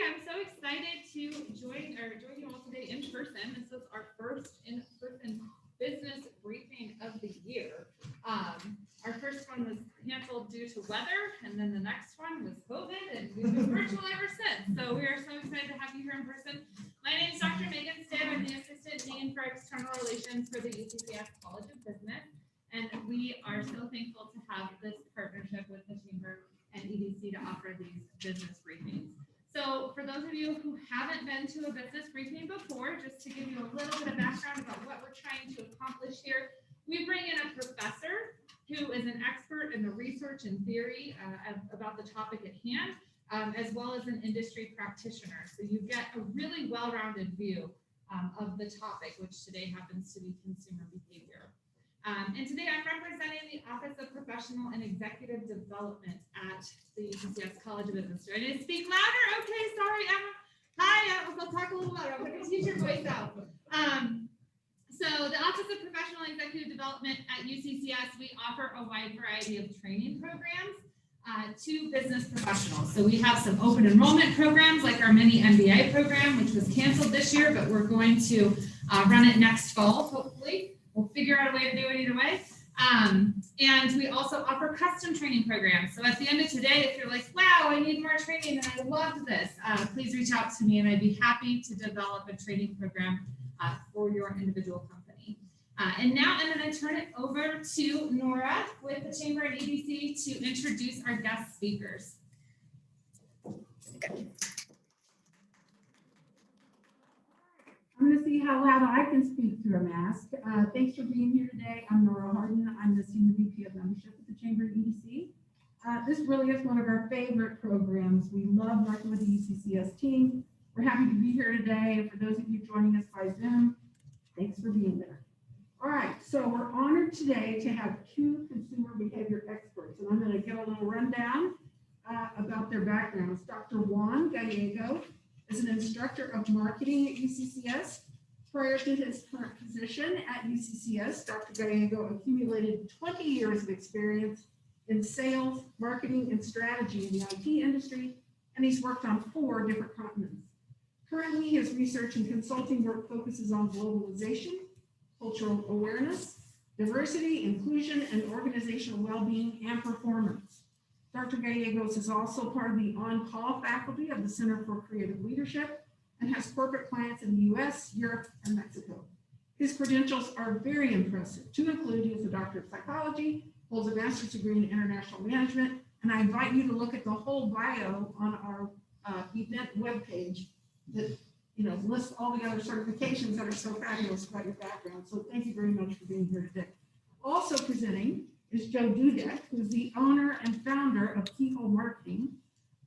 I'm so excited to join you all today in person. This is our first in-person business briefing of the year. Our first one was canceled due to weather, and then the next one was COVID, and we've been virtual ever since. So we are so excited to have you here in person. My name is Dr. Megan Stibb. I'm the Assistant Dean for External Relations for the UCCS College of Business, and we are so thankful to have this partnership with the Chamber and EDC to offer these business briefings. So for those of you who haven't been to a business briefing before, just to give you a little bit of background about what we're trying to accomplish here, we bring in a professor who is an expert in the research and theory about the topic at hand, as well as an industry practitioner. So you get a really well-rounded view of the topic, which today happens to be consumer behavior. And today I'm representing the Office of Professional and Executive Development at the UCCS College of Business. Do I need to speak louder? Okay, sorry, Emma. Hi, I'll talk a little louder. I'm going to teach your voice out. So the Office of Professional and Executive Development at UCCS, we offer a wide variety of training programs to business professionals. So we have some open enrollment programs like our mini MBA program, which was canceled this year, but we're going to run it next fall, hopefully. We'll figure out a way to do it either way. And we also offer custom training programs. So at the end of today, if you're like, wow, I need more training and I love this, please reach out to me and I'd be happy to develop a training program for your individual company. And now I'm going to turn it over to Nora with the Chamber and EDC to introduce our guest speakers. Okay. I'm going to see how loud I can speak through a mask. Thanks for being here today. I'm Nora Harden. I'm the Senior VP of Membership at the Chamber and EDC. This really is one of our favorite programs. We love working with the UCCS team. We're happy to be here today. And for those of you joining us by Zoom, thanks for being there. All right, so we're honored today to have two consumer behavior experts, and I'm going to give a little rundown about their backgrounds. Dr. Juan Gallego is an instructor of marketing at UCCS. Prior to his current position at UCCS, Dr. Gallego accumulated 20 years of experience in sales, marketing, and strategy in the IT industry, and he's worked on 4 different continents. Currently, his research and consulting work focuses on globalization, cultural awareness, diversity, inclusion, and organizational well-being and performance. Dr. Gallegos is also part of the on-call faculty of the Center for Creative Leadership and has corporate clients in the US, Europe, and Mexico. His credentials are very impressive. To include, he is a doctor of psychology, holds a master's degree in international management, and I invite you to look at the whole bio on our event webpage that lists all the other certifications that are so fabulous about your background. So thank you very much for being here today. Also presenting is Joe Dudek, who's the owner and founder of Keyhole Marketing.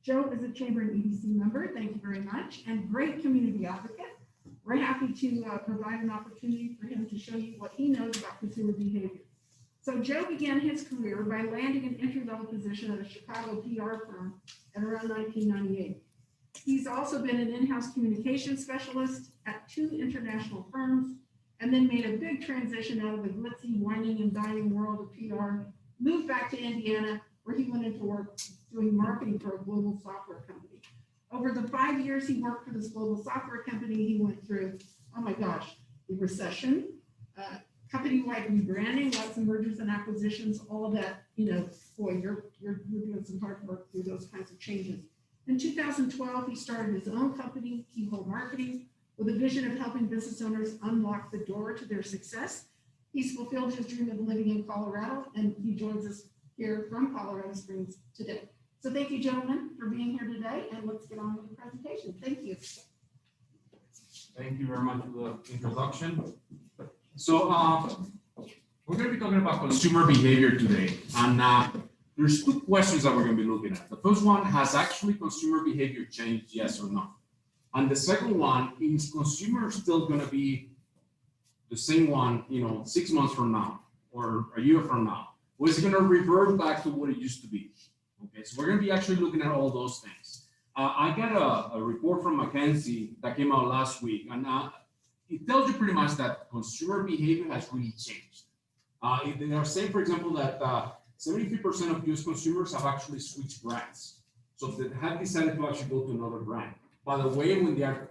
Joe is a Chamber and EDC member, thank you very much, and great community advocate. We're happy to provide an opportunity for him to show you what he knows about consumer behavior. So Joe began his career by landing an entry-level position at a Chicago PR firm at around 1998. He's also been an in-house communications specialist at 2 international firms, and then made a big transition out of the glitzy, whining, and dining world of PR, moved back to Indiana, where he went into work doing marketing for a global software company. Over the 5 years he worked for this global software company, he went through, oh my gosh, the recession, company-wide rebranding, lots of mergers and acquisitions, all of that, boy, you're doing some hard work through those kinds of changes. In 2012, he started his own company, Keyhole Marketing, with a vision of helping business owners unlock the door to their success. He's fulfilled his dream of living in Colorado, and he joins us here from Colorado Springs today. So thank you, gentlemen, for being here today, and let's get on with the presentation. Thank you. Thank you very much for the introduction. So we're going to be talking about consumer behavior today, and there's 2 questions that we're going to be looking at. The first one, has actually consumer behavior changed, yes or no? And the second one, is consumer still going to be the same one, 6 months from now or a year from now? Or is it going to revert back to what it used to be? Okay, so we're going to be actually looking at all those things. I got a report from McKinsey that came out last week, and it tells you pretty much that consumer behavior has really changed. They are saying, for example, that 73% of US consumers have actually switched brands. So they have decided to actually go to another brand. by the way, when they are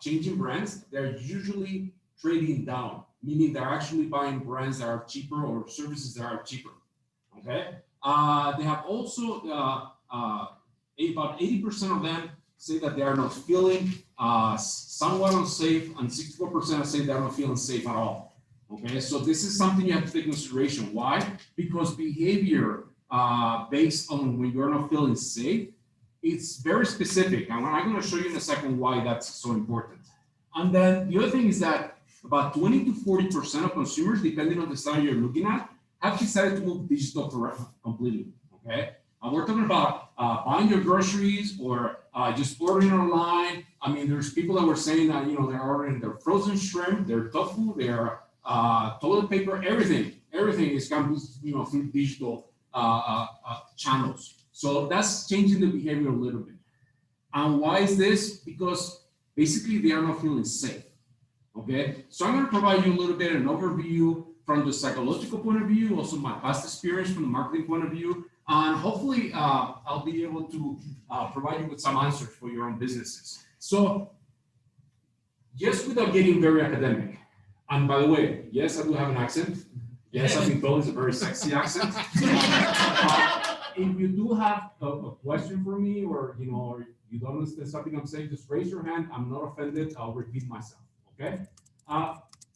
changing brands, they're usually trading down, meaning they're actually buying brands that are cheaper or services that are cheaper. Okay. They have also about 80% of them say that they are not feeling somewhat unsafe, and 64% say they are not feeling safe at all. Okay, so this is something you have to take into consideration. Why? Because behavior based on when you're not feeling safe, it's very specific, and I'm going to show you in a second why that's so important. And then the other thing is that about 20 to 40% of consumers, depending on the study you're looking at, have decided to move digital completely. Okay, and we're talking about buying your groceries or just ordering online. I mean, there's people that were saying that they're ordering their frozen shrimp, their tofu, their toilet paper, everything is coming through digital channels. So that's changing the behavior a little bit. And why is this? Because basically they are not feeling safe. Okay, so I'm going to provide you a little bit of an overview from the psychological point of view, also my past experience from the marketing point of view, and hopefully I'll be able to provide you with some answers for your own businesses. So just without getting very academic, and by the way, yes, I do have an accent. Yes, I've been told it's a very sexy accent. If you do have a question for me, or or you don't understand something I'm saying, just raise your hand. I'm not offended. I'll repeat myself. Okay.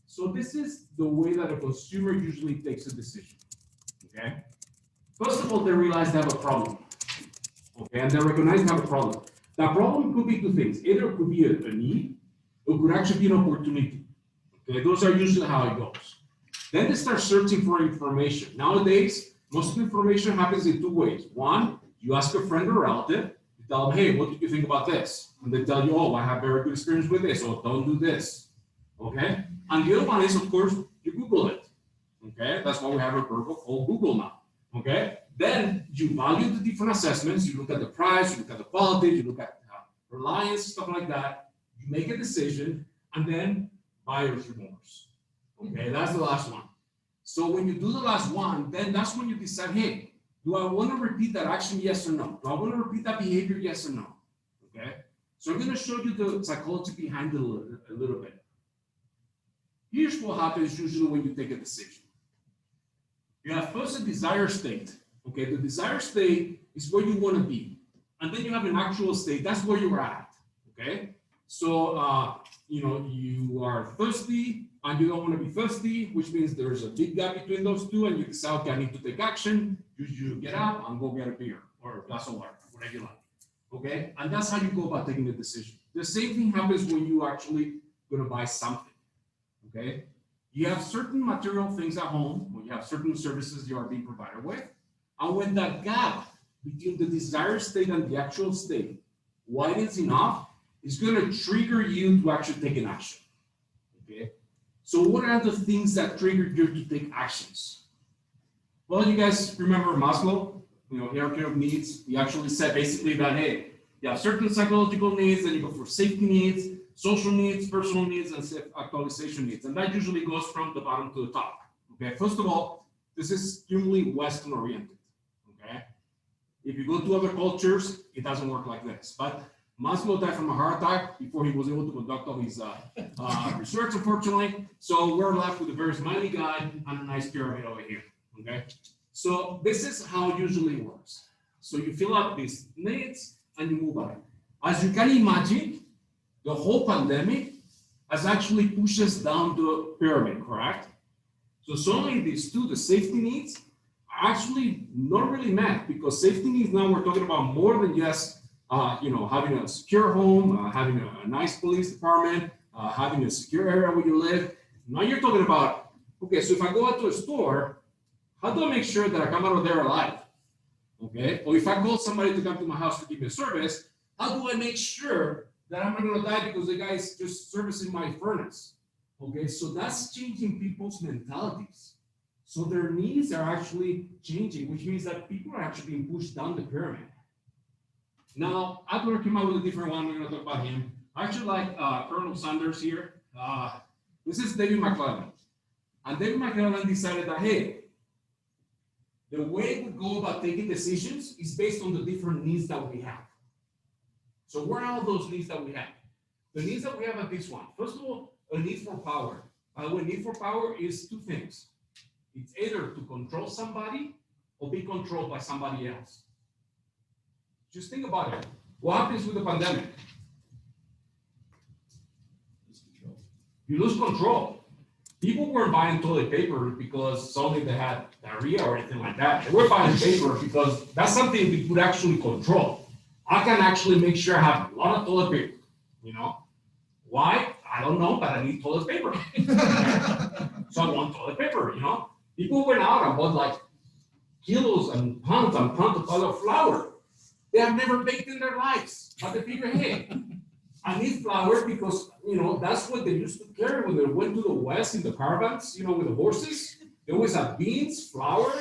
So this is the way that a consumer usually takes a decision. Okay. First of all, they realize they have a problem. Okay, and they recognize they have a problem. That problem could be two things. Either it could be a need, or it could actually be an opportunity. Okay, those are usually how it goes. Then they start searching for information. Nowadays, most of the information happens in two ways. One, you ask a friend or relative, you tell them, hey, what did you think about this? And they tell you, oh, I have very good experience with this, or don't do this. Okay? And the other one is, of course, you Google it. Okay? That's why we have a verb called Google now. Okay? Then you value the different assessments. You look at the price, you look at the quality, you look at reliance, stuff like that. You make a decision, and then buyer's remorse. Okay, that's the last one. So when you do the last one, then that's when you decide, hey, do I want to repeat that action, yes or no? Do I want to repeat that behavior, yes or no? Okay, so I'm going to show you the psychology behind it a little bit. Here's what happens usually when you take a decision. You have first a desire state. Okay, the desire state is where you want to be. And then you have an actual state, that's where you're at. Okay, so you are thirsty and you don't want to be thirsty, which means there's a big gap between those two, and you decide, okay, I need to take action. You get up and go get a beer or a glass of water, whatever you like. Okay, and that's how you go about taking the decision. The same thing happens when you actually going to buy something. Okay, you have certain material things at home, when you have certain services you are being provided with, and when that gap between the desired state and the actual state widens enough, it's going to trigger you to actually take an action. Okay, so what are the things that trigger you to take actions? Well, you guys remember Maslow, hierarchy of needs. He actually said basically that, hey, you have certain psychological needs, then you go for safety needs, social needs, personal needs, and self-actualization needs. And that usually goes from the bottom to the top. Okay, first of all, this is extremely Western oriented. Okay, if you go to other cultures, it doesn't work like this. But Maslow died from a heart attack before he was able to conduct all his research, unfortunately. So we're left with a very smiley guy and a nice pyramid over here. Okay, so this is how it usually works. So you fill out these needs and you move on. As you can imagine, the whole pandemic has actually pushed us down the pyramid, correct? So suddenly these two, the safety needs, are actually not really met, because safety needs now we're talking about more than just having a secure home, having a nice police department, having a secure area where you live. Now you're talking about, okay, so if I go out to a store, how do I make sure that I come out of there alive? Okay, or if I call somebody to come to my house to give me a service, how do I make sure that I'm not going to die because the guy is just servicing my furnace? Okay, so that's changing people's mentalities. So their needs are actually changing, which means that people are actually being pushed down the pyramid. Now, Adler came out with a different one. We're going to talk about him. I actually like Colonel Sanders here. This is David McClellan. And David McClellan decided that, hey, the way we go about taking decisions is based on the different needs that we have. So where are all those needs that we have? The needs that we have are this one. First of all, a need for power. By the way, need for power is two things. It's either to control somebody or be controlled by somebody else. Just think about it. What happens with the pandemic? You lose control. People weren't buying toilet paper because suddenly they had diarrhea or anything like that. They were buying paper because that's something we could actually control. I can actually make sure I have a lot of toilet paper, you know? Why? I don't know, but I need toilet paper. So I want toilet paper, you know? People went out and bought like kilos and pounds of flour. They have never baked in their lives. But they figure, hey, I need flour because, you know, that's what they used to carry when they went to the West in the caravans, you know, with the horses. They always have beans, flour,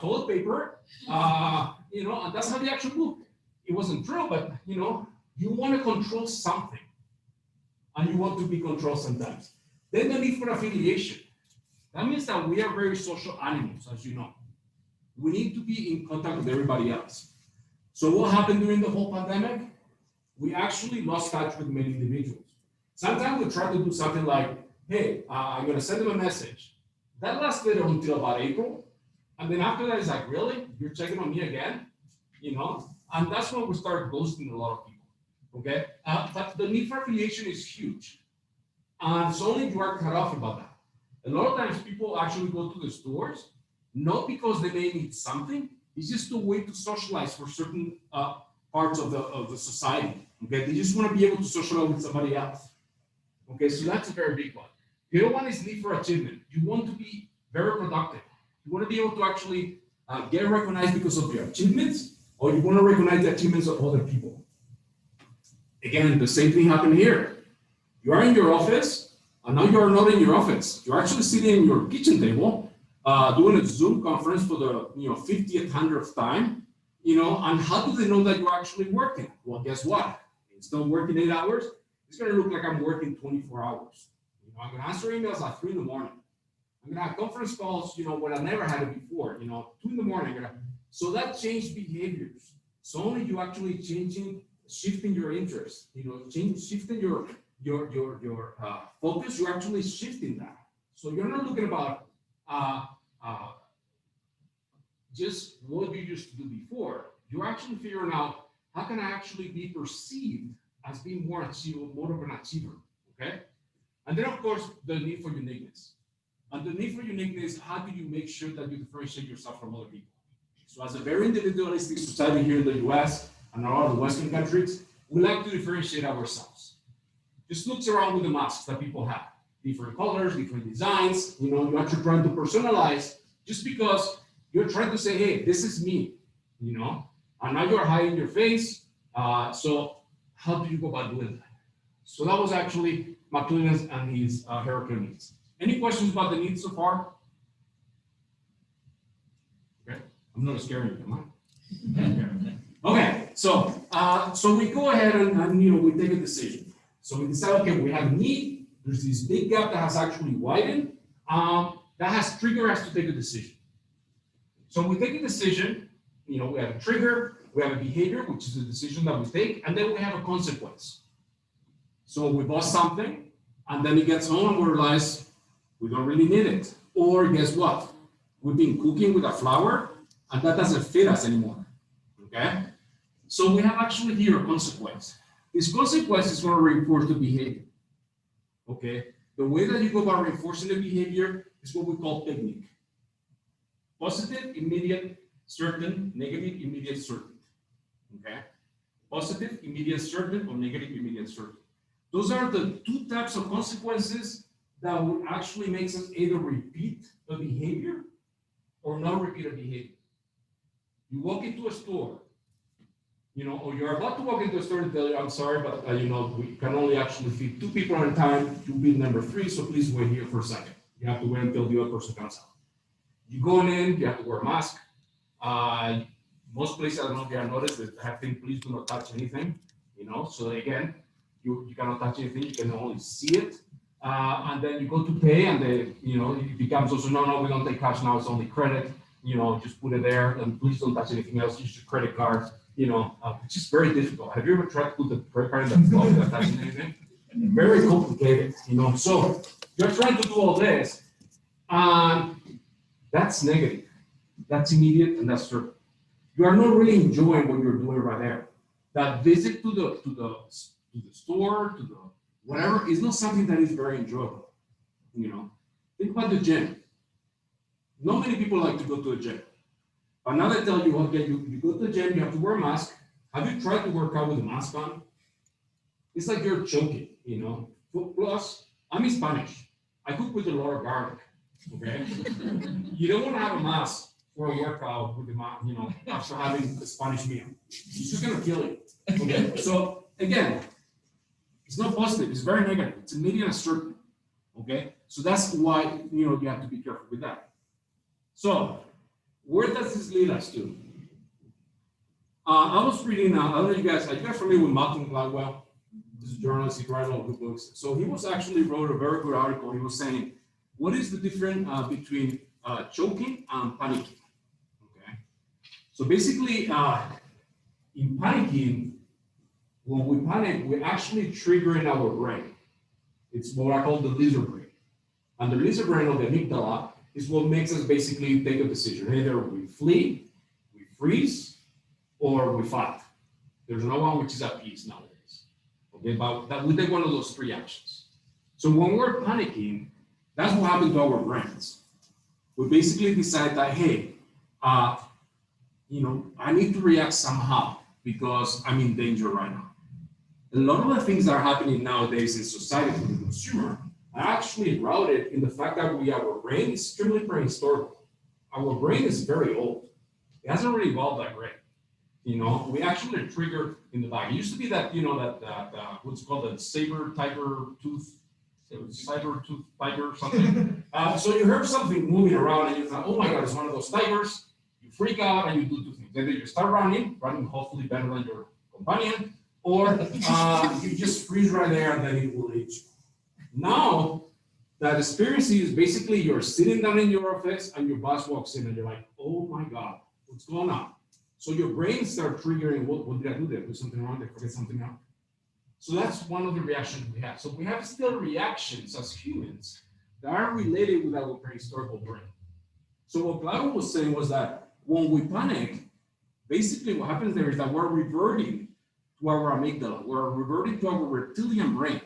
toilet paper, you know, and that's how they actually moved. It wasn't true, but, you know, you want to control something and you want to be controlled sometimes. Then the need for affiliation. That means that we are very social animals, as you know. We need to be in contact with everybody else. So what happened during the whole pandemic? We actually lost touch with many individuals. Sometimes we try to do something like, hey, I'm going to send them a message. That lasted until about April. And then after that, it's like, really? You're checking on me again? You know? And that's when we start ghosting a lot of people. Okay? But the need for affiliation is huge. And so only you are cut off about that. A lot of times people actually go to the stores, not because they may need something, it's just a way to socialize for certain parts of the society. Okay, they just want to be able to socialize with somebody else. Okay, so that's a very big one. The other one is need for achievement. You want to be very productive. You want to be able to actually get recognized because of your achievements, or you want to recognize the achievements of other people. Again, the same thing happened here. You are in your office, and now you are not in your office. You're actually sitting in your kitchen table, doing a Zoom conference for the 50th, 100th time, you know, and how do they know that you're actually working? Well, guess what? Instead of working 8 hours, it's going to look like I'm working 24 hours. You know, I'm going to answer emails at 3 in the morning. I'm going to have conference calls, you know, when I never had it before, you know, 2 in the morning. So that changed behaviors. So only you actually shifting your interest, you know, shifting your focus, you're actually shifting that. So you're not looking about just what you used to do before. You're actually figuring out how can I actually be perceived as being more achievable, more of an achiever, okay? And then of course, the need for uniqueness. And the need for uniqueness, how do you make sure that you differentiate yourself from other people? So as a very individualistic society here in the US and a lot of the Western countries, we like to differentiate ourselves. Just looks around with the masks that people have. Different colors, different designs, you know, you're actually trying to personalize just because you're trying to say, hey, this is me, you know, and now you're hiding your face. So how do you go about doing that? So that was actually McLennan's and his hierarchical needs. Any questions about the needs so far? Okay, I'm not scaring you, am I? Okay, so we go ahead and you know, we take a decision. So we decide, okay, we have a need. There's this big gap that has actually widened. That has triggered us to take a decision. So we take a decision, you know, we have a trigger, we have a behavior, which is a decision that we take, and then we have a consequence. So we bought something, and then it gets home and we realize we don't really need it. Or guess what? We've been cooking with a flour, and that doesn't fit us anymore, okay? So we have actually here a consequence. This consequence is going to reinforce the behavior, okay? The way that you go about reinforcing the behavior is what we call technique. Positive, immediate, certain, negative, immediate, certain, okay? Positive, immediate, certain, or negative, immediate, certain. Those are the two types of consequences that would actually make us either repeat a behavior or not repeat a behavior. You walk into a store, you know, or you're about to walk into a store and tell you, I'm sorry, but you know, we can only actually feed 2 people at a time. You'll be number 3, so please wait here for a second. You have to wait until the other person comes out. You go in, you have to wear a mask. Most places, I don't know if you have noticed, that have things, please do not touch anything, you know, so again, you cannot touch anything, you can only see it. And then you go to pay and they, you know, it becomes also, no, we don't take cash now, it's only credit, you know, just put it there and please don't touch anything else, use your credit card. which is very difficult. Have you ever tried to put the credit card in the flow that doesn't anything? Very complicated, So you're trying to do all this, and that's negative. That's immediate, and that's certain. You are not really enjoying what you're doing right there. That visit to the store, to the whatever, is not something that is very enjoyable. Think about the gym. Not many people like to go to the gym. But now they tell you, okay, you go to the gym, you have to wear a mask. Have you tried to work out with a mask on? It's like you're choking, Plus, I'm Spanish. I cook with a lot of garlic, okay? You don't want to have a mask for a workout with the mask, after having a Spanish meal. It's just going to kill you, okay? So, again, it's not positive. It's very negative. It's immediate and certain, okay? So that's why, you have to be careful with that. So, where does this lead us to? I was reading, I don't know you guys, are you guys familiar with Malcolm Gladwell? This is a journalist, he writes a lot of good books. So he wrote a very good article. He was saying, what is the difference between choking and panicking? Okay. So basically, in panicking, when we panic, we're actually triggering our brain. It's what I call the lizard brain. And the lizard brain of the amygdala is what makes us basically take a decision. Either we flee, we freeze, or we fight. There's no one which is at peace nowadays. Okay, but that we take one of those three actions. So when we're panicking, that's what happens to our brains. We basically decide that, hey, I need to react somehow because I'm in danger right now. A lot of the things that are happening nowadays in society for the consumer are actually rooted in the fact that our brain is extremely prehistoric. Our brain is very old. It hasn't really evolved that great. We actually trigger in the back. It used to be that, what's called a saber tooth tiger or something. So you heard something moving around and you thought, oh my God, it's one of those tigers. You freak out and you do two things. Either you start running hopefully better than your companion, or you just freeze right there and then it will eat you. Now, that experience is basically you're sitting down in your office and your boss walks in and you're like, oh my God, what's going on? So your brain starts triggering, what did I do there? Do something wrong? Did I forget something out? So that's one of the reactions we have. So we have still reactions as humans that are related with our prehistoric brain. So what Gladwell was saying was that when we panic, basically what happens there is that we're reverting to our amygdala. We're reverting to our reptilian brain.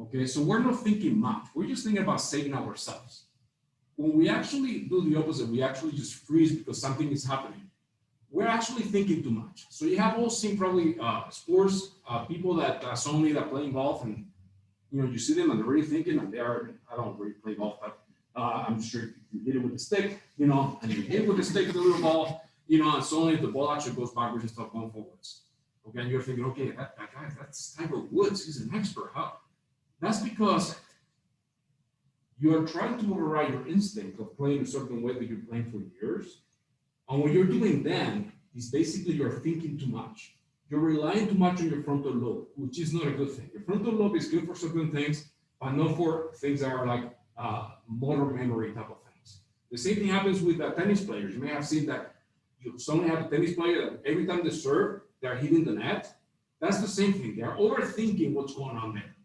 Okay, so we're not thinking much. We're just thinking about saving ourselves. When we actually do the opposite, we actually just freeze because something is happening. We're actually thinking too much. So you have all seen probably sports, people that only that playing golf, and you see them and they're really thinking, and I don't really play golf, but I'm sure you hit it with the stick, and you hit it with the stick, the little ball, and suddenly the ball actually goes backwards and starts going forwards. Okay, and you're thinking, okay, that guy, that's Tiger Woods, he's an expert, huh? That's because you're trying to override your instinct of playing a certain way that you're playing for years. And what you're doing then is basically you're thinking too much. You're relying too much on your frontal lobe, which is not a good thing. Your frontal lobe is good for certain things, but not for things that are like motor memory type of things. The same thing happens with tennis players. You may have seen that you suddenly have a tennis player that every time they serve, they're hitting the net. That's the same thing. They're overthinking what's going on there.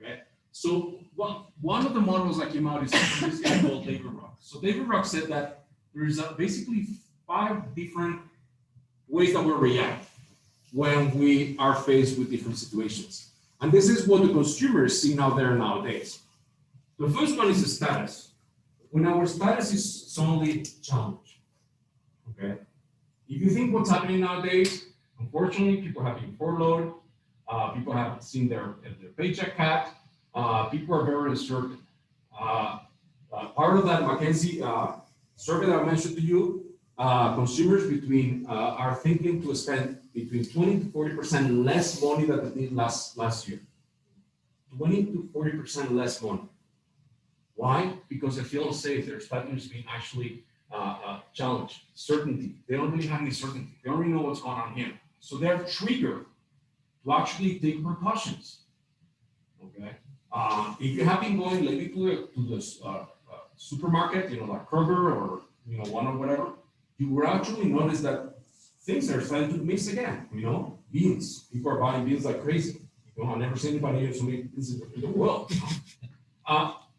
Okay, so one of the models that came out is this guy called David Rock. So David Rock said that there's basically 5 different ways that we react when we are faced with different situations. And this is what the consumers see out there nowadays. The first one is the status. When our status is suddenly challenged. Okay, if you think what's happening nowadays, unfortunately, people have been furloughed. People have seen their paycheck cut. People are very uncertain. Part of that McKinsey survey that I mentioned to you, consumers are thinking to spend between 20 to 40% less money than they did last year. 20 to 40% less money. Why? Because they feel unsafe. Their spending is being actually challenged. Certainty. They don't really have any certainty. They don't really know what's going on here. So they're triggered to actually take precautions. Okay. If you have been going lately to the supermarket, like Kroger or one or whatever, you will actually notice that things are starting to mix again, you know, beans. People are buying beans like crazy. You know, I've never seen anybody else make beans in the world.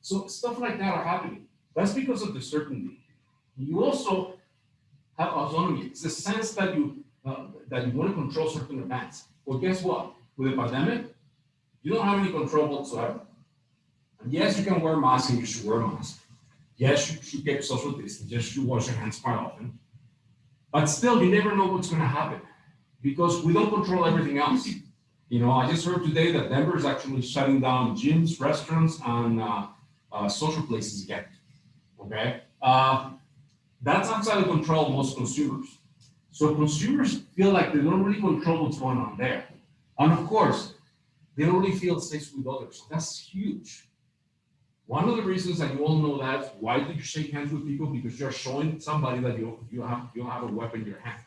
So stuff like that are happening. That's because of the certainty. You also have autonomy. It's the sense that you want to control certain events. Well, guess what? With a pandemic, you don't have any control whatsoever. And yes, you can wear masks and you should wear a mask. Yes, you should get social distance. Yes, you wash your hands quite often. But still, you never know what's going to happen because we don't control everything else. You know, I just heard today that Denver is actually shutting down gyms, restaurants, and social places again. Okay, that's outside of control of most consumers. So consumers feel like they don't really control what's going on there, and of course, they don't really feel safe with others. That's huge. One of the reasons that you all know that, why do you shake hands with people? Because you're showing somebody that you have a weapon in your hand.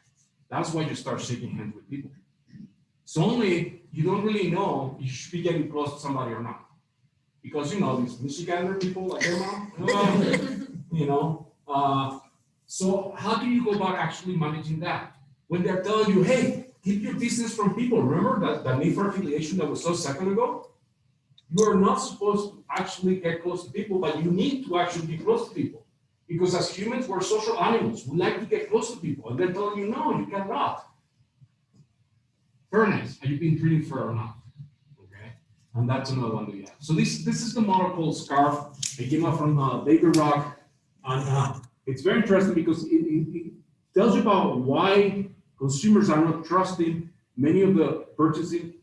That's why you start shaking hands with people. So only you don't really know you should be getting close to somebody or not. Because you know, these Michigander people like their mom, you know. So how do you go about actually managing that? When they're telling you, hey, keep your distance from people. Remember that need for affiliation that was so a second ago? You are not supposed to actually get close to people, but you need to actually be close to people. Because as humans, we're social animals. We like to get close to people. And they're telling you, no, you cannot. Fairness, are you being treated fair or not? Okay. And that's another one that we have. So this is the model called SCARF. It came up from Baker Rock. And it's very interesting because it tells you about why consumers are not trusting many of the purchasing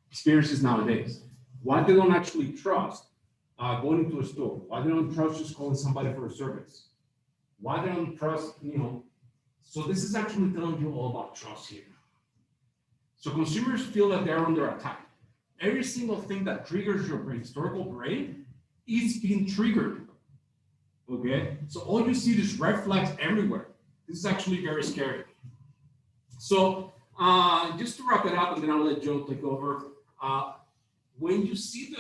experiences nowadays. Why they don't actually trust going into a store. Why they don't trust just calling somebody for a service. Why they don't trust, you know. So this is actually telling you all about trust here. So consumers feel that they're under attack. Every single thing that triggers your historical brain is being triggered. Okay, so all you see is red flags everywhere. This is actually very scary. So just to wrap it up, and then I'll let Joe take over. When you see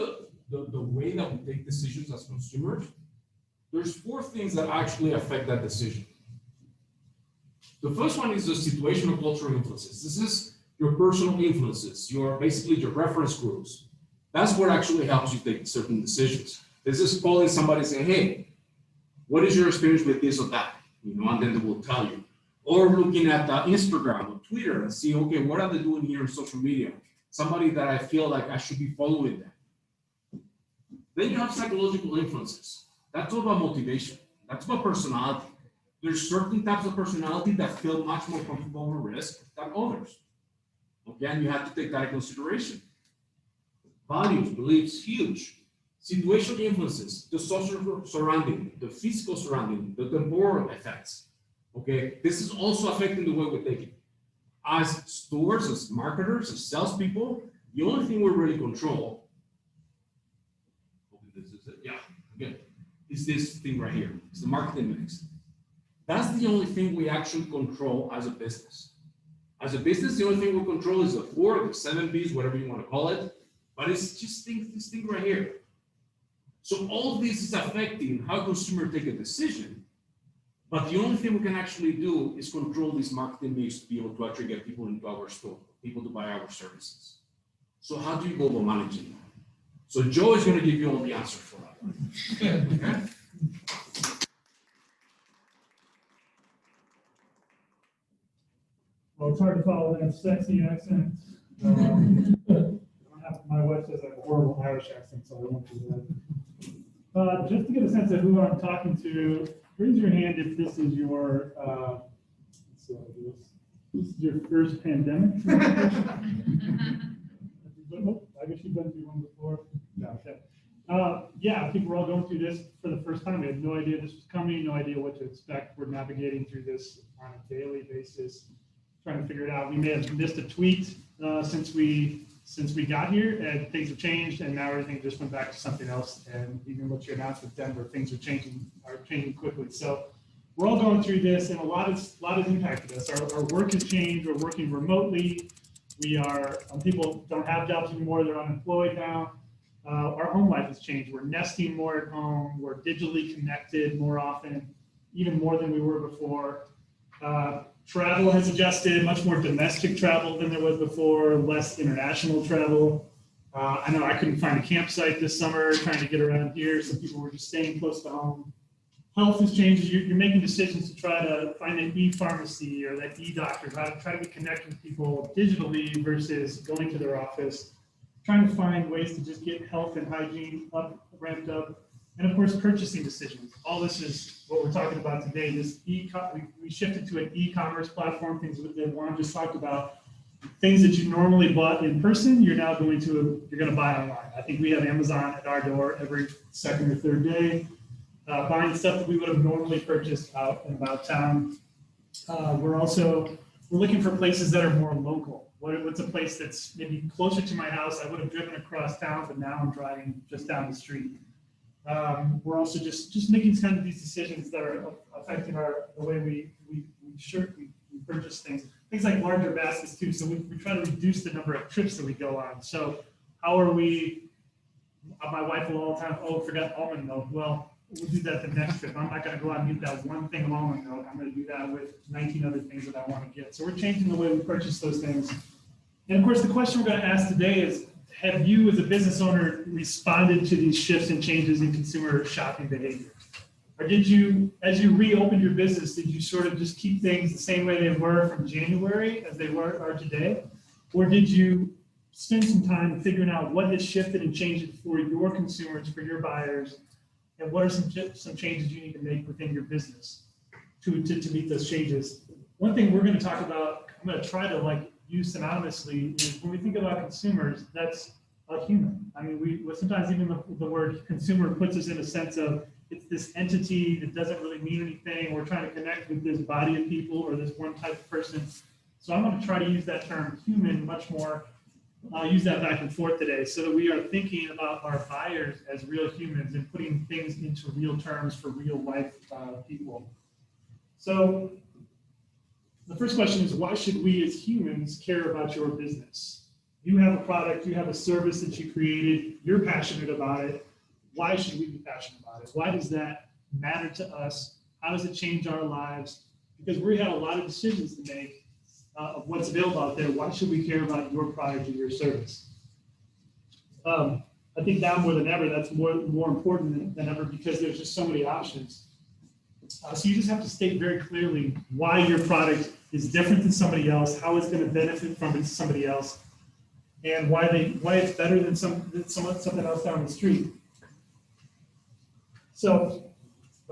the way that we take decisions as consumers, there's 4 things that actually affect that decision. The first one is the situational cultural influences. This is your personal influences, basically your reference groups. That's what actually helps you take certain decisions. This is calling somebody saying, hey, what is your experience with this or that? You know, and then they will tell you. Or looking at Instagram or Twitter and see, okay, what are they doing here on social media? Somebody that I feel like I should be following them. Then you have psychological influences. That's all about motivation. That's about personality. There's certain types of personality that feel much more comfortable with risk than others. Okay, and you have to take that into consideration. Values, beliefs, huge. Situational influences, the social surrounding, the physical surrounding, the temporal effects. Okay, this is also affecting the way we think it. As stores, as marketers, as salespeople, the only thing we really control, this is it, yeah, good, is this thing right here. It's the marketing mix. That's the only thing we actually control as a business. As a business, the only thing we control is the 4, the 7 Bs, whatever you want to call it, but it's just this thing right here. So all of this is affecting how consumers take a decision, but the only thing we can actually do is control this marketing mix to be able to actually get people into our store, people to buy our services. So how do you go about managing that? So Joe is going to give you all the answer for that. Okay? Well, it's hard to follow that sexy accent. My wife says I have a horrible Irish accent, so I won't do that. Just to get a sense of who I'm talking to, raise your hand if this is your this is your first pandemic. Oh, I guess you've been through one before. No, okay. Yeah, I think we're all going through this for the first time. We had no idea this was coming, no idea what to expect. We're navigating through this on a daily basis, trying to figure it out. We may have missed a tweet since we got here, and things have changed, and now everything just went back to something else. And even what you announced with Denver, things are changing quickly. So we're all going through this, and a lot has impacted us. Our work has changed. We're working remotely. People don't have jobs anymore. They're unemployed now. Our home life has changed. We're nesting more at home. We're digitally connected more often, even more than we were before. Travel has adjusted, much more domestic travel than there was before, less international travel. I know I couldn't find a campsite this summer trying to get around here. Some people were just staying close to home. Health has changed. You're making decisions to try to find an e-pharmacy or that e-doctor, try to get connected with people digitally versus going to their office, trying to find ways to just get health and hygiene ramped up. And of course, purchasing decisions. All this is what we're talking about today. We shifted to an e-commerce platform, things that Juan just talked about. Things that you normally bought in person, you're going to buy online. I think we have Amazon at our door every second or third day, buying stuff that we would have normally purchased out and about town. We're looking for places that are more local. What's a place that's maybe closer to my house? I would have driven across town, but now I'm driving just down the street. We're also just making kind of these decisions that are affecting the way we purchase things. Things like larger baskets too. So we try to reduce the number of trips that we go on. So how are we? My wife will all the time, forgot almond milk. Well, we'll do that the next trip. I'm not going to go out and get that one thing of almond milk. I'm going to do that with 19 other things that I want to get. So we're changing the way we purchase those things. And of course, the question we're going to ask today is, have you as a business owner responded to these shifts and changes in consumer shopping behavior? Or did you, as you reopened your business, did you sort of just keep things the same way they were from January as they are today? Or did you spend some time figuring out what has shifted and changed for your consumers, for your buyers, and what are some changes you need to make within your business to meet those changes? One thing we're going to talk about, I'm going to try to use synonymously, is when we think about consumers, that's a human. I mean, we sometimes even the word consumer puts us in a sense of it's this entity that doesn't really mean anything. We're trying to connect with this body of people or this one type of person. So I'm going to try to use that term human much more. I'll use that back and forth today so that we are thinking about our buyers as real humans and putting things into real terms for real life people. So the first question is, why should we as humans care about your business? You have a product, you have a service that you created, you're passionate about it. Why should we be passionate about it? Why does that matter to us? How does it change our lives? Because we have a lot of decisions to make of what's available out there. Why should we care about your product or your service? I think now more than ever, that's more important than ever because there's just so many options. So you just have to state very clearly why your product is different than somebody else, how it's going to benefit from somebody else, and why it's better than something else down the street. So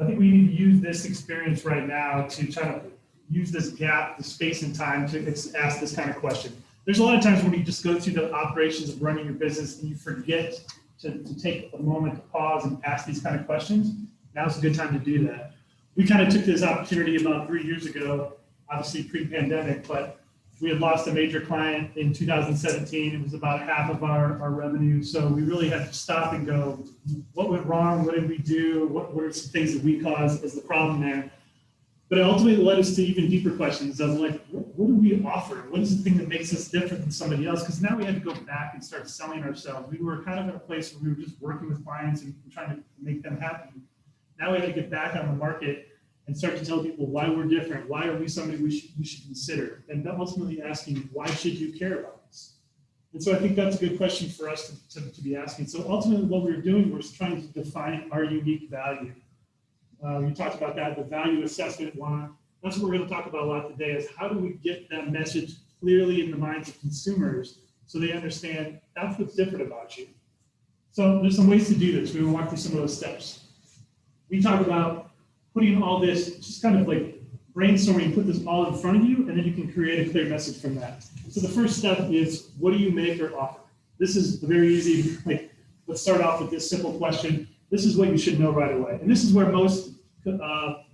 I think we need to use this experience right now to try to use this gap, the space and time to ask this kind of question. There's a lot of times when you just go through the operations of running your business and you forget to take a moment to pause and ask these kind of questions. Now's a good time to do that. We kind of took this opportunity about 3 years ago, obviously pre-pandemic, but we had lost a major client in 2017. It was about half of our revenue. So we really had to stop and go, what went wrong? What did we do? What were some things that we caused as the problem there? But it ultimately led us to even deeper questions of what do we offer? What is the thing that makes us different than somebody else? Because now we had to go back and start selling ourselves. We were kind of in a place where we were just working with clients and trying to make them happy. Now we had to get back on the market and start to tell people why we're different. Why are we somebody we should consider? And ultimately asking, why should you care about us? And so I think that's a good question for us to be asking. So ultimately what we were doing was trying to define our unique value. We talked about that, the value assessment one. That's what we're going to talk about a lot today is how do we get that message clearly in the minds of consumers so they understand that's what's different about you. So there's some ways to do this. We will walk through some of those steps. We talk about putting all this, just kind of like brainstorming, put this all in front of you, and then you can create a clear message from that. So the first step is, what do you make or offer? This is very easy. Let's start off with this simple question. This is what you should know right away. And this is where most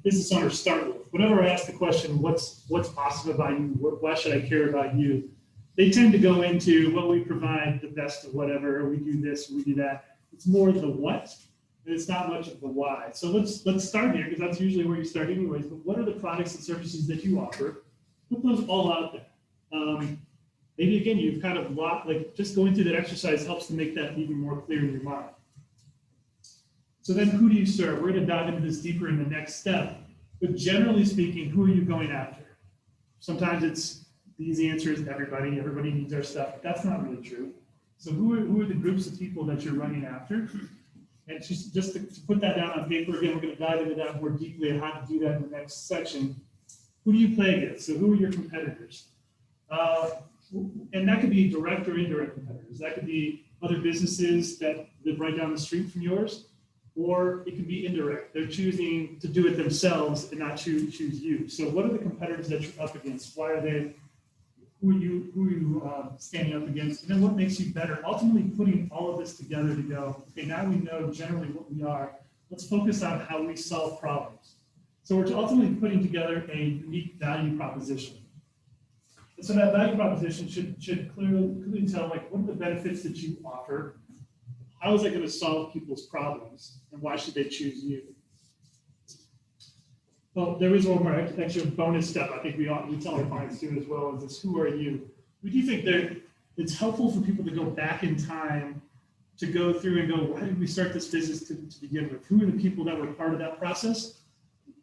business owners start with. Whenever I ask the question, what's awesome about you? Why should I care about you? They tend to go into, well, we provide the best of whatever, or we do this, or we do that. It's more the what, and it's not much of the why. So let's start here, because that's usually where you start anyways. But what are the products and services that you offer? Put those all out there. Maybe again, you've kind of just going through that exercise helps to make that even more clear in your mind. So then who do you serve? We're going to dive into this deeper in the next step. But generally speaking, who are you going after? Sometimes it's the easy answer is everybody needs our stuff. That's not really true. So who are the groups of people that you're running after? And just to put that down on paper, again, we're going to dive into that more deeply and how to do that in the next section. Who do you play against? So who are your competitors? And that could be direct or indirect competitors. That could be other businesses that live right down the street from yours, or it could be indirect. They're choosing to do it themselves and not choose you. So what are the competitors that you're up against? Why are they? Who are you standing up against? And then what makes you better? Ultimately putting all of this together to go, okay, now we know generally what we are. Let's focus on how we solve problems. So we're ultimately putting together a unique value proposition. And so that value proposition should clearly tell, like, what are the benefits that you offer? How is that going to solve people's problems? And why should they choose you? Well, there is one more extra bonus step I think we tell our clients too, as well, as this: who are you? We do think that it's helpful for people to go back in time to go through and go, why did we start this business to begin with? Who are the people that were part of that process?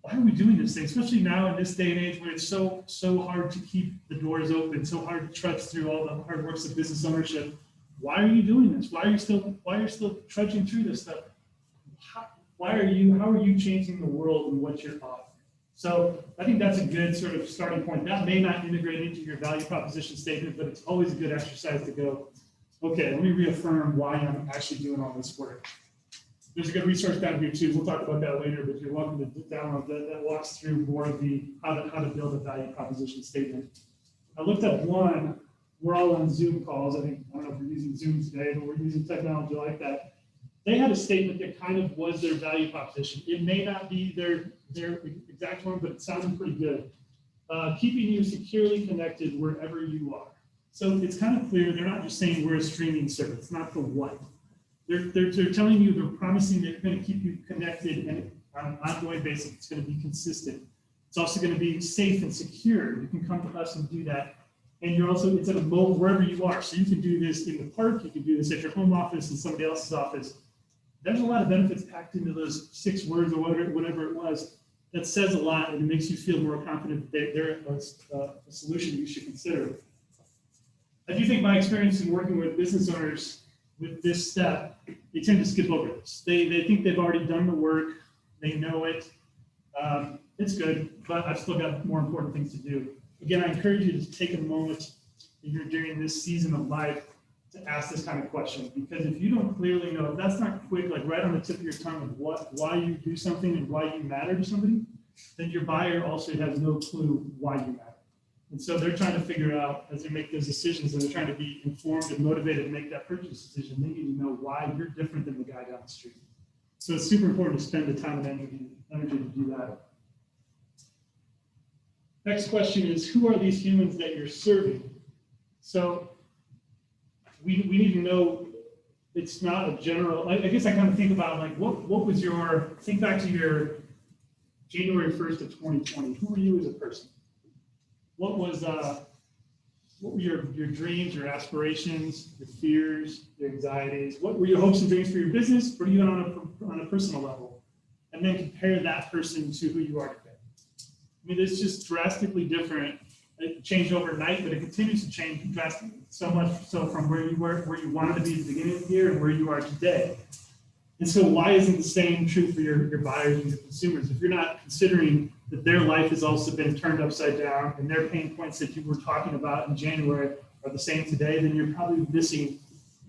Why are we doing this thing? Especially now in this day and age when it's so hard to keep the doors open, so hard to trudge through all the hard works of business ownership. Why are you doing this? Why are you still trudging through this stuff? How are you changing the world and what you're offering? So I think that's a good sort of starting point. That may not integrate into your value proposition statement, but it's always a good exercise to go, okay, let me reaffirm why I'm actually doing all this work. There's a good resource down here too. We'll talk about that later, but you're welcome to download that walks through more of the how to build a value proposition statement. I looked up one. We're all on Zoom calls. I don't know if we're using Zoom today, but we're using technology like that. They had a statement that kind of was their value proposition. It may not be their exact one, but it sounded pretty good. Keeping you securely connected wherever you are. So it's kind of clear they're not just saying we're a streaming service. It's not the what. They're telling you, they're promising they're going to keep you connected, and on an ongoing basis, it's going to be consistent. It's also going to be safe and secure. You can come to us and do that. And you're also, it's at a mode wherever you are. So you can do this in the park, you can do this at your home office, in somebody else's office. There's a lot of benefits packed into those 6 words or whatever it was. That says a lot, and it makes you feel more confident that they're a solution you should consider. I do think my experience in working with business owners with this step, they tend to skip over this. They think they've already done the work, they know it. It's good, but I've still got more important things to do. Again, I encourage you to take a moment if you're during this season of life to ask this kind of question, because if you don't clearly know, if that's not quick, like right on the tip of your tongue of why you do something and why you matter to somebody, then your buyer also has no clue why you matter. And so they're trying to figure out, as they make those decisions, and they're trying to be informed and motivated to make that purchase decision, they need to know why you're different than the guy down the street. So it's super important to spend the time and energy to do that. Next question is, who are these humans that you're serving? So we need to know it's not a general, I guess I kind of think about like, what was think back to your January 1st of 2020. Who were you as a person? What were your dreams, your aspirations, your fears, your anxieties? What were your hopes and dreams for your business, or even on a personal level? And then compare that person to who you are today. I mean, it's just drastically different. It changed overnight, but it continues to change drastically. So much so from where you wanted to be at the beginning of the year and where you are today. And so why isn't the same true for your buyers and your consumers? If you're not considering that their life has also been turned upside down and their pain points that you were talking about in January are the same today, then you're probably missing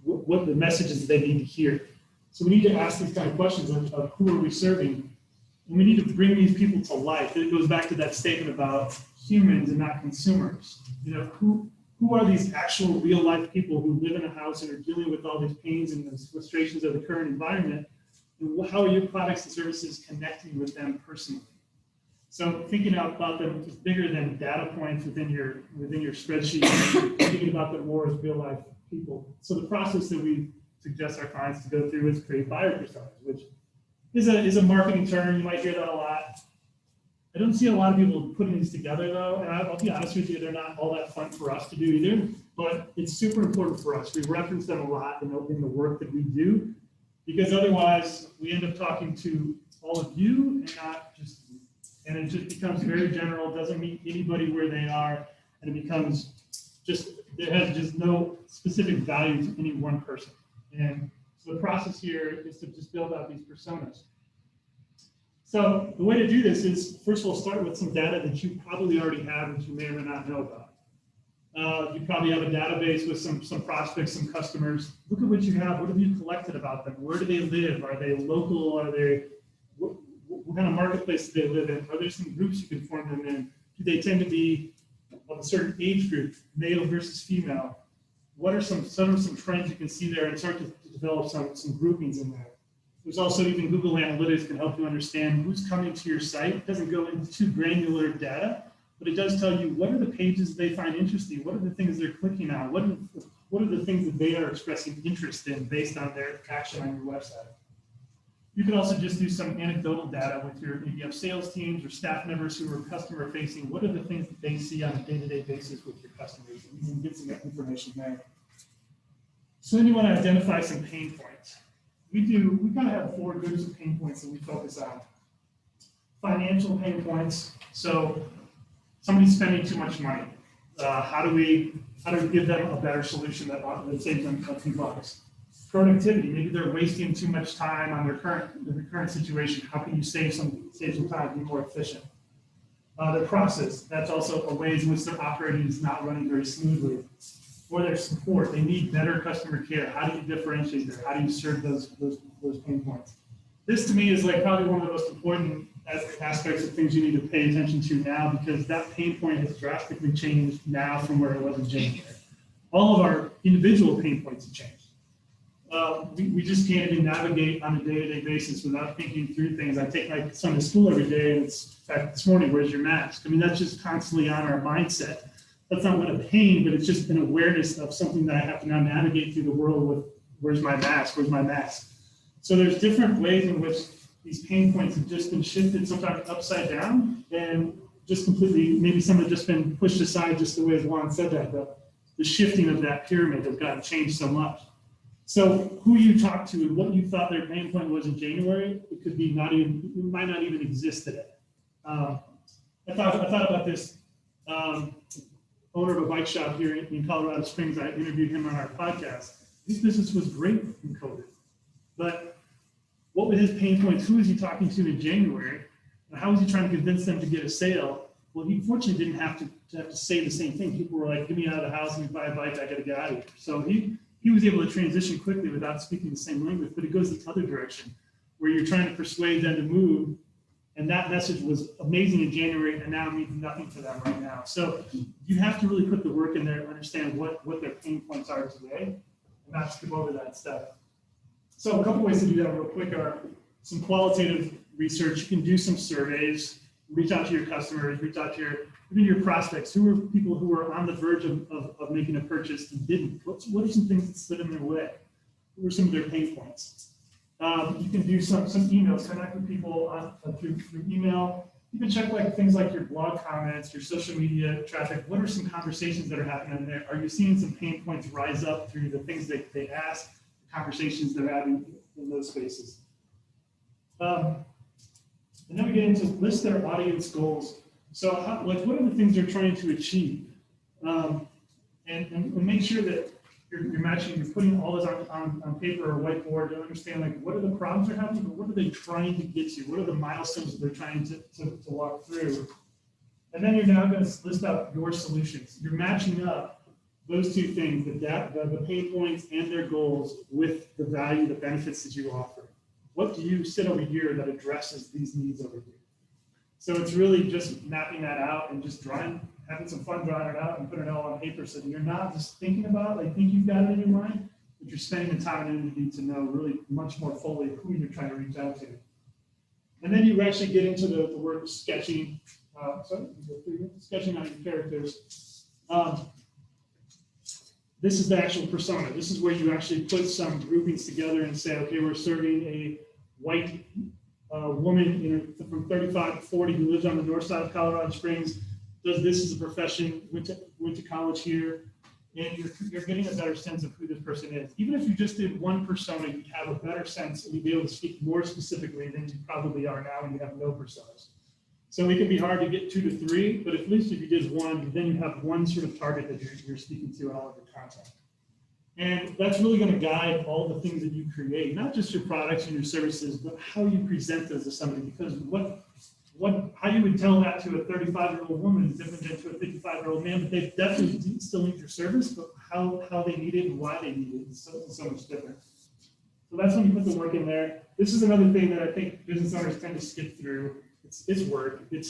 what the messages that they need to hear. So we need to ask these kind of questions of who are we serving? And we need to bring these people to life. It goes back to that statement about humans and not consumers. You know, who are these actual real life people who live in a house and are dealing with all these pains and those frustrations of the current environment? And how are your products and services connecting with them personally? So thinking about them is bigger than data points within your spreadsheet. Thinking about them more as real life people. So the process that we suggest our clients to go through is create buyer personas, which is a marketing term. You might hear that a lot. I don't see a lot of people putting these together though, and I'll be honest with you, they're not all that fun for us to do either, but it's super important for us. We reference them a lot in the work that we do, because otherwise we end up talking to all of you and not just you. And it just becomes very general, doesn't meet anybody where they are, and it becomes just, it has just no specific value to any one person. And so the process here is to just build out these personas. So the way to do this is, first of all, start with some data that you probably already have that you may or may not know about. You probably have a database with some prospects, some customers. Look at what you have. What have you collected about them? Where do they live? Are they local? Are they, what kind of marketplace do they live in? Are there some groups you can form them in? Do they tend to be of a certain age group, male versus female? What are some trends you can see there and start to develop some groupings in there? There's also even Google Analytics can help you understand who's coming to your site. It doesn't go into too granular data, but it does tell you what are the pages they find interesting, what are the things they're clicking on, what are the things that they are expressing interest in based on their action on your website. You can also just do some anecdotal data with your, if you have sales teams or staff members who are customer facing, what are the things that they see on a day-to-day basis with your customers? And you can get some information there. So then you want to identify some pain points. We kind of have 4 groups of pain points that we focus on. Financial pain points. So somebody's spending too much money. How do we give them a better solution that saves them a few bucks? Productivity. Maybe they're wasting too much time on their current situation. How can you save some time, be more efficient? Their process. That's also a ways in which their operating is not running very smoothly. Or their support. They need better customer care. How do you differentiate there? How do you serve those pain points? This to me is like probably one of the most important aspects of things you need to pay attention to now, because that pain point has drastically changed now from where it was in January. All of our individual pain points have changed. We just can't even navigate on a day-to-day basis without thinking through things. I take my son to school every day, and it's, in fact, this morning, where's your mask? I mean, that's just constantly on our mindset. That's not what a pain, but it's just an awareness of something that I have to now navigate through the world with, where's my mask, where's my mask? So there's different ways in which these pain points have just been shifted, sometimes upside down, and just completely, maybe some have just been pushed aside, just the way Juan said that, the shifting of that pyramid has gotten changed so much. So who you talk to and what you thought their pain point was in January, it could be it might not even exist today. I thought about this. Owner of a bike shop here in Colorado Springs, I interviewed him on our podcast. His business was great in COVID, but what were his pain points? Who was he talking to in January? And how was he trying to convince them to get a sale? Well, he fortunately didn't have to say the same thing. People were like, get me out of the house, let me buy a bike, I gotta get out of here. So he was able to transition quickly without speaking the same language, but it goes the other direction, where you're trying to persuade them to move. And that message was amazing in January, and now means nothing to them right now. So you have to really put the work in there and understand what their pain points are today, and not skip over that stuff. So a couple ways to do that real quick are some qualitative research. You can do some surveys, reach out to your customers, reach out to even your prospects. Who are people who are on the verge of making a purchase and didn't? What are some things that stood in their way? What were some of their pain points? You can do some emails, connect with people through email. You can check things like your blog comments, your social media traffic. What are some conversations that are happening there? Are you seeing some pain points rise up through the things that they ask, the conversations they're having in those spaces? And then we get into list their audience goals. So what are the things they're trying to achieve? And make sure that you're matching, you're putting all this on paper or whiteboard to understand what are the problems they're having, but what are they trying to get to? What are the milestones that they're trying to walk through? And then you're now going to list out your solutions. You're matching up those two things, the pain points and their goals, with the value, the benefits that you offer. What do you sit over here that addresses these needs over here? So it's really just mapping that out and just having some fun drawing it out and putting it all on paper, so that you're not just thinking about it, think you've got it in your mind, but you're spending the time and energy to know really much more fully who you're trying to reach out to. And then you actually get into the work of sketching, sketching out your characters. This is the actual persona. This is where you actually put some groupings together and say, okay, we're serving a white woman from 35 to 40 who lives on the north side of Colorado Springs, does this as a profession, went to college here, and you're getting a better sense of who this person is. Even if you just did one persona, you'd have a better sense and you'd be able to speak more specifically than you probably are now when you have no personas. So it can be hard to get 2 to 3, but at least if you did 1, then you have one sort of target that you're speaking to in all of your content. And that's really going to guide all the things that you create, not just your products and your services, but how you present those to somebody. Because how you would tell that to a 35-year-old woman is different than to a 55-year-old man, but they definitely still need your service, but how they need it and why they need it is so much different. So that's when you put the work in there. This is another thing that I think business owners tend to skip through. It's work. It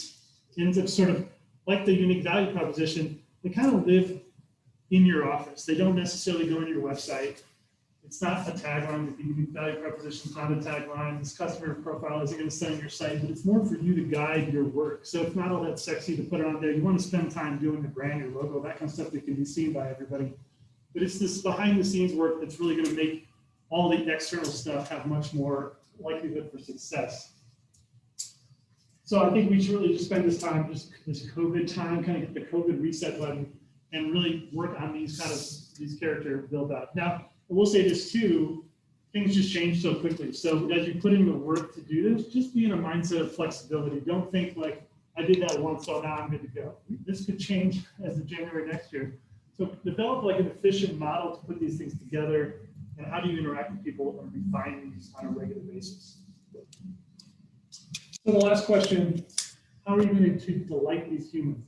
ends up sort of like the unique value proposition. They kind of live in your office. They don't necessarily go into your website. It's not a tagline. The unique value proposition is not a tagline. This customer profile isn't going to stay on your site, but it's more for you to guide your work. So it's not all that sexy to put it on there. You want to spend time doing the brand, your logo, that kind of stuff that can be seen by everybody. But it's this behind the scenes work that's really going to make all the external stuff have much more likelihood for success. So I think we should really just spend this time, just this COVID time, kind of get the COVID reset button and really work on these character build out. Now, I will say this too, things just change so quickly. So as you put in the work to do this, just be in a mindset of flexibility. Don't think like, I did that once, so now I'm good to go. This could change as of January next year. So develop like an efficient model to put these things together, and how do you interact with people and refine these on a regular basis. So the last question, how are you going to delight these humans?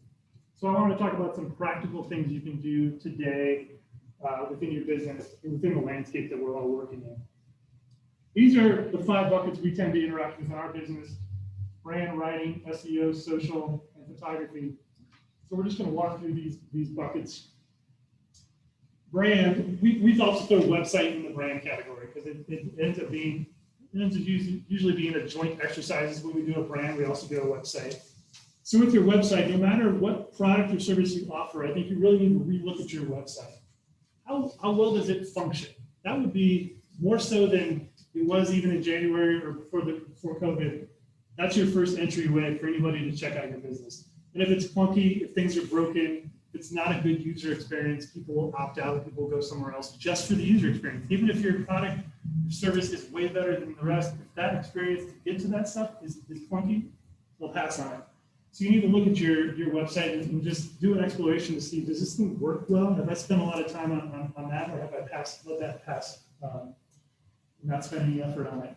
So I want to talk about some practical things you can do today within your business and within the landscape that we're all working in. These are the 5 buckets we tend to interact with in our business: brand, writing, SEO, social, and photography. So we're just going to walk through these buckets. Brand, we also throw website in the brand category because it ends up usually being a joint exercises. When we do a brand, we also do a website. So with your website, no matter what product or service you offer, I think you really need to relook at your website. How well does it function? That would be more so than it was even in January or before COVID. That's your first entryway for anybody to check out your business. And if it's clunky, if things are broken, if it's not a good user experience, people will opt out, people will go somewhere else just for the user experience. Even if your product, your service is way better than the rest, if that experience to get to that stuff is clunky, they'll pass on it. So you need to look at your website and just do an exploration to see, does this thing work well? Have I spent a lot of time on that, or have I let that pass, not spend any effort on it?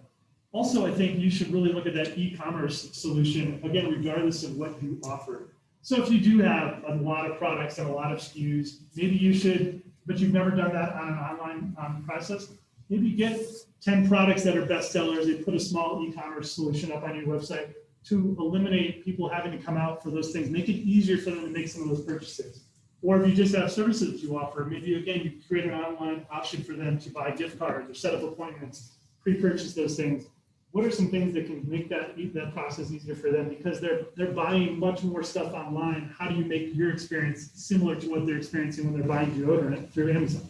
Also, I think you should really look at that e-commerce solution, again, regardless of what you offer. So if you do have a lot of products and a lot of SKUs, maybe you should, but you've never done that on an online process, maybe get 10 products that are bestsellers and put a small e-commerce solution up on your website to eliminate people having to come out for those things, make it easier for them to make some of those purchases. Or if you just have services that you offer, maybe again, you create an online option for them to buy gift cards or set up appointments, pre-purchase those things. What are some things that can make that process easier for them? Because they're buying much more stuff online. How do you make your experience similar to what they're experiencing when they're buying deodorant through Amazon?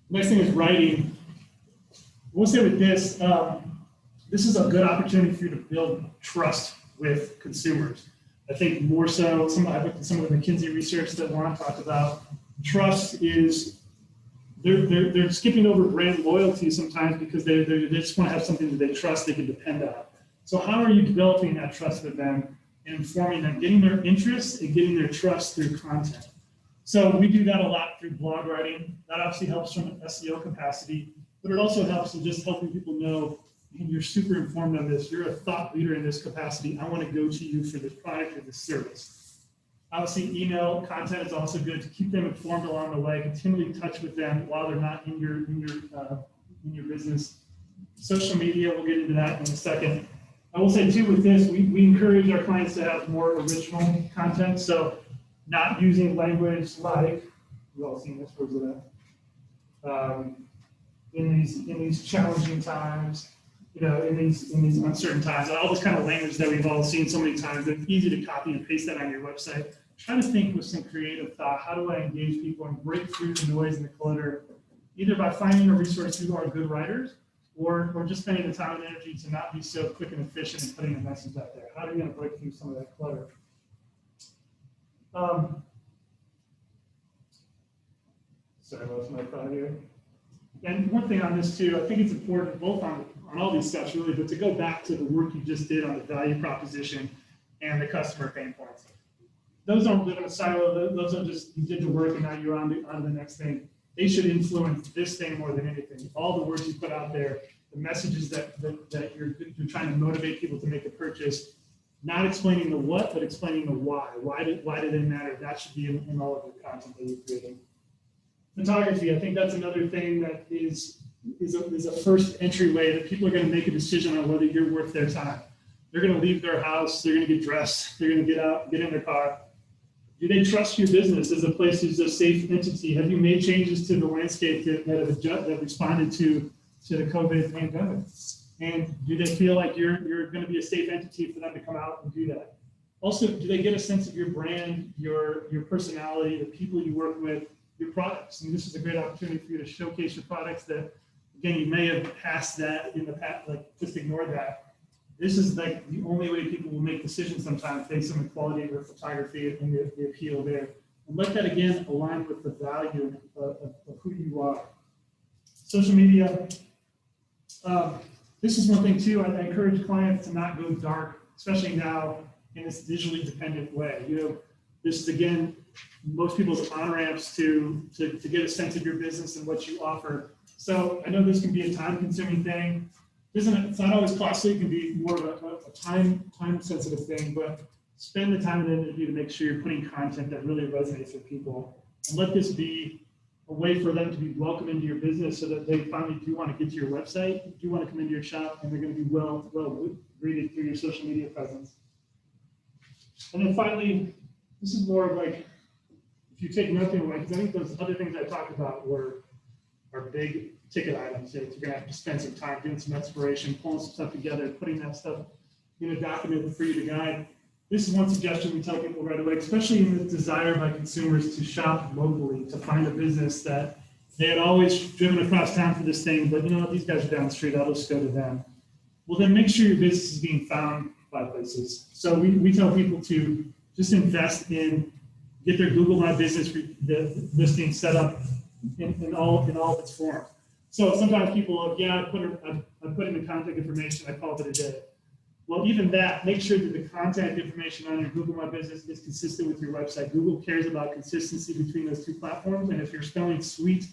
Next thing is writing. We'll say with this, this is a good opportunity for you to build trust with consumers. I think more so, some of the McKinsey research that Juan talked about, trust is, they're skipping over brand loyalty sometimes because they just want to have something that they trust, they can depend on. So how are you developing that trust with them and informing them, getting their interest and getting their trust through content? So we do that a lot through blog writing. That obviously helps from an SEO capacity, but it also helps in just helping people know, and you're super informed on this, you're a thought leader in this capacity, I want to go to you for this product or this service. Obviously, email content is also good to keep them informed along the way, continually touch with them while they're not in your business. Social media, we'll get into that in a second. I will say too with this, we encourage our clients to have more original content. So not using language like, you've all seen this, where's it at? In these challenging times, in these uncertain times, all this kind of language that we've all seen so many times, it's easy to copy and paste that on your website. Try to think with some creative thought, how do I engage people and break through the noise and the clutter, either by finding a resource who are good writers, or just spending the time and energy to not be so quick and efficient in putting a message out there. How are you going to break through some of that clutter? Sorry, I lost my thought here. And one thing on this too, I think it's important both on on all these steps really, but to go back to the work you just did on the value proposition and the customer pain points. Those don't live in a silo. Those are just, you did the work and now you're on to the next thing. They should influence this thing more than anything. All the words you put out there, the messages that you're trying to motivate people to make a purchase, not explaining the what, but explaining the why. Why do they matter? That should be in all of your content that you're creating. Photography, I think that's another thing that is a first entryway that people are going to make a decision on whether you're worth their time. They're going to leave their house, they're going to get dressed, they're going to get out, get in their car. Do they trust your business as a place that's a safe entity? Have you made changes to the landscape that responded to the COVID pandemic? And do they feel like you're going to be a safe entity for them to come out and do that? Also, do they get a sense of your brand, your personality, the people you work with, your products? And this is a great opportunity for you to showcase your products that, again, you may have passed that in the past, like just ignore that. This is like the only way people will make decisions sometimes based on the quality of your photography and the appeal there. And let that, again, align with the value of who you are. Social media. This is one thing too, I encourage clients to not go dark, especially now in this digitally dependent way. You know, this is, again, most people's on-ramps to get a sense of your business and what you offer. So I know this can be a time-consuming thing. It's not always costly, it can be more of a time-sensitive thing, but spend the time and energy to make sure you're putting content that really resonates with people. And let this be a way for them to be welcome into your business so that they finally do want to get to your website, do want to come into your shop, and they're going to be well greeted through your social media presence. And then finally, this is more of like, if you take nothing away, because I think those other things I talked about are big ticket items. You're going to have to spend some time doing some exploration, pulling some stuff together, putting that stuff in a document for you to guide. This is one suggestion we tell people right away, especially in the desire by consumers to shop locally, to find a business that they had always driven across town for this thing, but you know what, these guys are down the street, I'll just go to them. Well, then make sure your business is being found by places. So we tell people to just invest in, get their Google My Business listing set up in all of its forms. So sometimes people, I put in the contact information, I called it a day. Well, even that, make sure that the contact information on your Google My Business is consistent with your website. Google cares about consistency between those two platforms. And if you're spelling suite,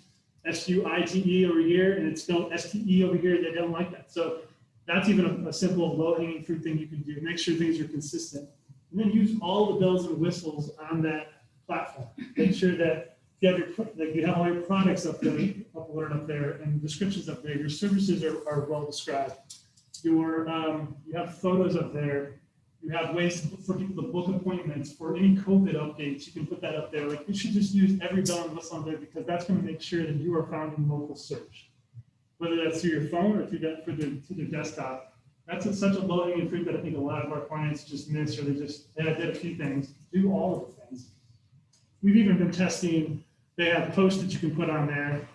S-U-I-T-E over here, and it's spelled S-T-E over here, they don't like that. So that's even a simple low-hanging fruit thing you can do. Make sure things are consistent. And then use all the bells and whistles on that platform. Make sure that you have all your products uploaded up there and descriptions up there. Your services are well described. You have photos up there. You have ways for people to book appointments for any COVID updates. You can put that up there. Like, you should just use every bell and whistle on there because that's going to make sure that you are found in local search, whether that's through your phone or through their desktop. That's such a low-hanging fruit that I think a lot of our clients just miss, or they did a few things. Do all of the things. We've even been testing. They have posts that you can put on there.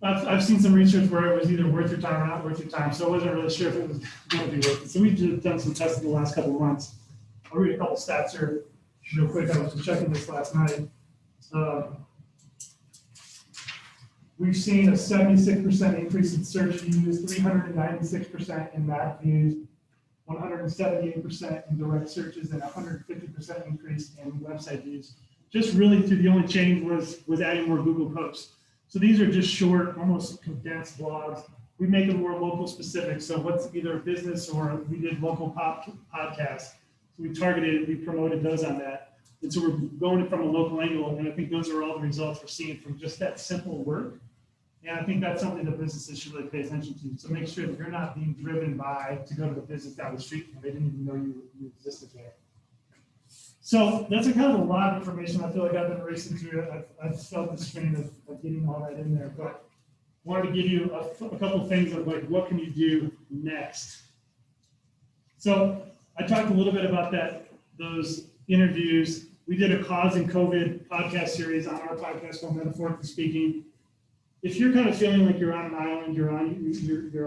I've seen some research where it was either worth your time or not worth your time, so I wasn't really sure if it was going to be worth it. So we've just done some testing the last couple of months. I'll read a couple stats here real quick. I was just checking this last night. We've seen a 76% increase in search views, 396% in map views, 178% in direct searches, and 150% increase in website views. Just really through the only change was adding more Google posts. So these are just short, almost condensed blogs. We make them more local specific. So what's either a business or we did local podcasts. So we targeted, we promoted those on that. And so we're going from a local angle. And I think those are all the results we're seeing from just that simple work. And I think that's something that businesses should really pay attention to. So make sure that you're not being driven to go to the business down the street and they didn't even know you existed there. So that's a kind of a lot of information. I feel like I've been racing through it. I've felt the strain of getting all that in there, but I wanted to give you a couple of things of like, what can you do next? So I talked a little bit about those interviews. We did a Cause and COVID podcast series on our podcast called Metaphorically Speaking. If you're kind of feeling like you're on an island, you're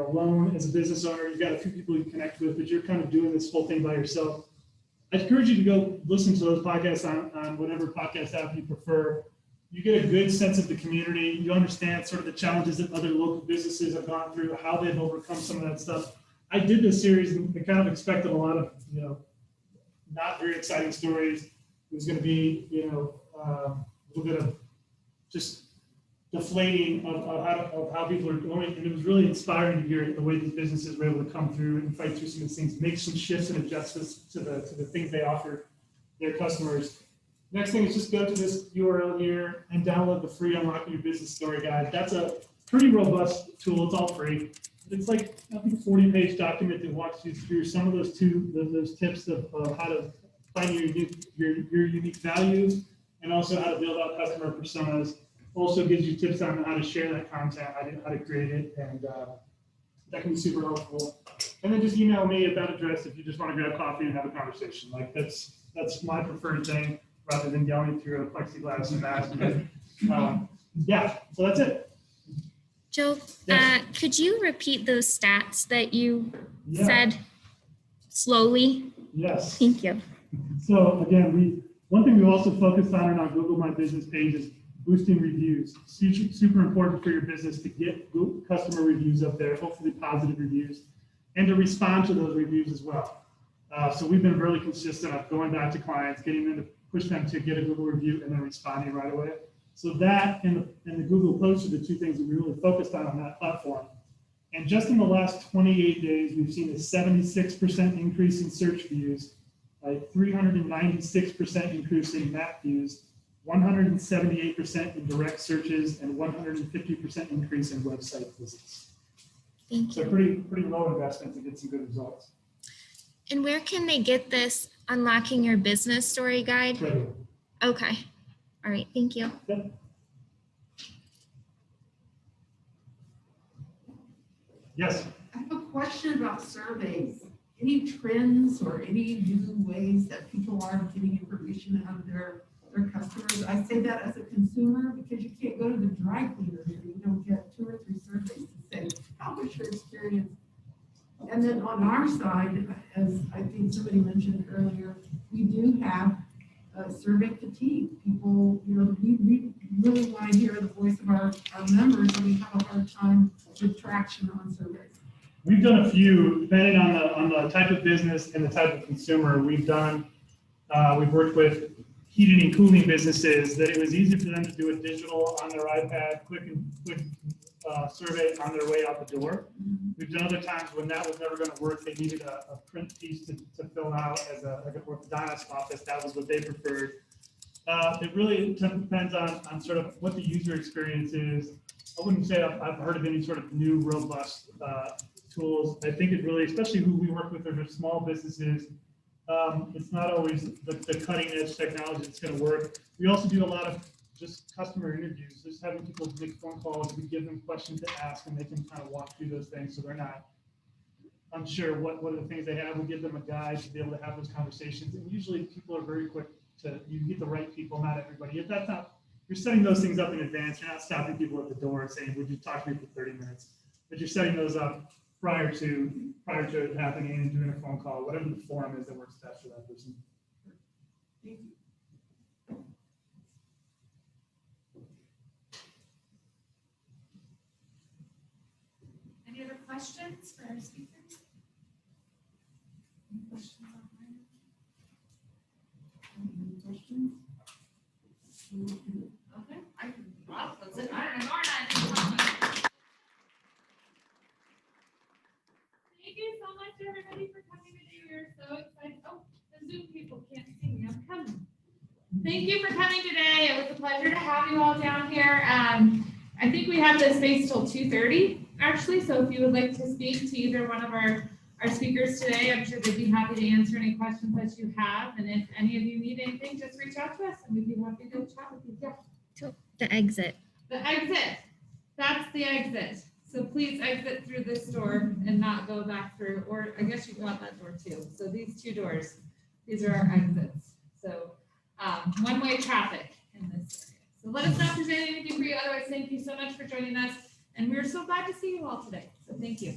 alone as a business owner, you've got a few people you connect with, but you're kind of doing this whole thing by yourself, I encourage you to go listen to those podcasts on whatever podcast app you prefer. you get a good sense of the community. You understand sort of the challenges that other local businesses have gone through, how they've overcome some of that stuff. I did this series and kind of expected a lot of, not very exciting stories. It was going to be, a little bit of just deflating of how people are going. And it was really inspiring to hear the way these businesses were able to come through and fight through some of these things, make some shifts and adjustments to the things they offer their customers. Next thing is just go to this URL here and download the free Unlocking Your Business Story Guide. That's a pretty robust tool. It's all free. It's like, I think, a 40-page document that walks you through some of those tips of how to find your unique value, and also how to build out customer personas. Also gives you tips on how to share that content, how to create it, and that can be super helpful. And then just email me at that address if you just want to grab coffee and have a conversation. Like that's my preferred thing, rather than yelling through a plexiglass mask. Yeah, so that's it. Joe, Yes. Could you repeat those stats that you Yeah. said slowly? Yes. Thank you. So again, one thing we also focused on our Google My Business page is boosting reviews. Super important for your business to get customer reviews up there, hopefully positive reviews, and to respond to those reviews as well. So we've been really consistent of going back to clients, getting them to push them to get a Google review and then responding right away. So that and the Google posts are the two things that we really focused on that platform. And just in the last 28 days, we've seen a 76% increase in search views, a 396% increase in map views, 178% in direct searches, and 150% increase in website visits. Thank So you. pretty low investment to get some good results. And where can they get this Unlocking Your Business Story Guide? Right. Okay. All right. Thank you. Yep. Yes. I have a question about surveys. Any trends or any new ways that people are getting information out of their customers? I say that as a consumer because you can't go to the dry cleaner and you don't get 2 or 3 surveys to say, how was your experience? And then on our side, as I think somebody mentioned earlier, we do have survey fatigue. People, we really want to hear the voice of our members, and we have a hard time with traction on surveys. We've done a few, depending on the type of business and the type of consumer. We've worked with heating and cooling businesses that it was easy for them to do a digital on their iPad, quick survey on their way out the door. We've done other times when that was never going to work. They needed a print piece to fill out as like an orthodontist office. That was what they preferred. It really depends on sort of what the user experience is. I wouldn't say I've heard of any sort of new robust tools. I think it really, especially who we work with, are small businesses. It's not always the cutting edge technology that's going to work. We also do a lot of just customer interviews, just having people make phone calls. We give them questions to ask, and they can kind of walk through those things so they're not unsure what are the things they have. We give them a guide to be able to have those conversations. And usually people are very quick you get the right people, not everybody. If that's not, you're setting those things up in advance. You're not stopping people at the door and saying, would you talk to me for 30 minutes? But you're setting those up prior to it happening and doing a phone call, whatever the forum is that works best for that person. Thank you. Any other questions for our speakers? Any questions online? Any questions? Okay, I'll close it. I don't know, Marna, thank you so much, everybody, for coming today. We are so excited. Oh, the Zoom people can't see me. I'm coming. Thank you for coming today. It was a pleasure to have you all down here. I think we have the space till 2:30, actually. So if you would like to speak to either one of our speakers today, I'm sure they'd be happy to answer any questions that you have. And if any of you need anything, just reach out to us and we'd be happy to chat with you. Yeah. So the exit. The exit. That's the exit. So please exit through this door and not go back through, or I guess you go out that door too. So these 2 doors, these are our exits. So one-way traffic in this area. So let us know if there's anything for you. Otherwise, thank you so much for joining us. And we're so glad to see you all today. So thank you.